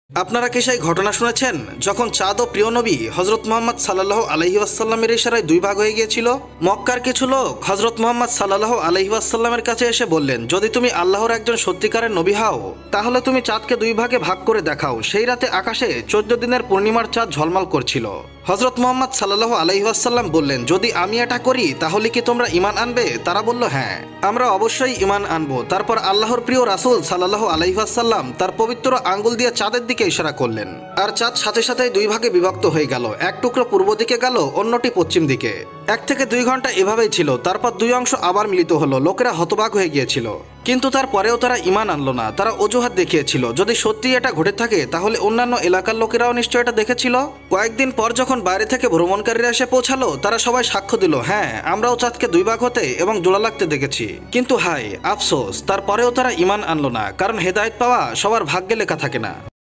আপনারা কি সেই ঘটনা শুনেছেন যখন চাঁদ ও প্রিয় নবী হজরত মোহাম্মদ সাল্লাল্লাহু আলাইহি ওয়াসাল্লামের ইশারায় দুই ভাগ হয়ে গিয়েছিল? মক্কার কিছু লোক হজরত মোহাম্মদ সাল্লাল্লাহু আলাইহি ওয়াসাল্লামের কাছে এসে বললেন, যদি তুমি আল্লাহর একজন সত্যিকারের নবী হও তাহলে তুমি চাঁদকে দুই ভাগে ভাগ করে দেখাও। সেই রাতে আকাশে 14 দিনের পূর্ণিমার চাঁদ ঝলমল করছিল। হজরত মোহাম্মদ সাল্লাল্লাহু আলাইহি ওয়াসাল্লাম বললেন, যদি আমি এটা করি তাহলে কি তোমরা ঈমান আনবে? তারা বলল, হ্যাঁ, আমরা অবশ্যই ঈমান আনবো। তারপর আল্লাহর প্রিয় রাসূল সাল্লাল্লাহু আলাইহি ওয়াসাল্লাম তার পবিত্র আঙ্গুল দিয়ে চাঁদের দিকে ইশারা করলেন, আর চাঁদ সাথে সাথেই দুই ভাগে বিভক্ত হয়ে গেল। এক টুকরো পূর্ব দিকে গেল, অন্যটি পশ্চিম দিকে। 1 থেকে 2 ঘন্টা এভাবেই ছিল। তারপর দুই অংশ আবার মিলিত হলো। লোকেরা হতবাক হয়ে গিয়েছিল, কিন্তু তারপরেও তারা ঈমান আনলো না। তারা অজুহাত দেখিয়েছিল, যদি সত্যি এটা ঘটে থাকে তাহলে অন্যান্য এলাকার লোকেরাও নিশ্চয় এটা দেখেছিল। কয়েকদিন পর যখন বাইরে থেকে ভ্রমণকারীরা এসে পৌঁছালো, তারা সবাই সাক্ষ্য দিল, হ্যাঁ, আমরাও চাঁদকে দুই ভাগ হতে এবং জোড়া লাগতে দেখেছি। কিন্তু হায় আফসোস, তারপরেও তারা ঈমান আনলো না, কারণ হেদায়েত পাওয়া সবার ভাগ্যে লেখা থাকে না।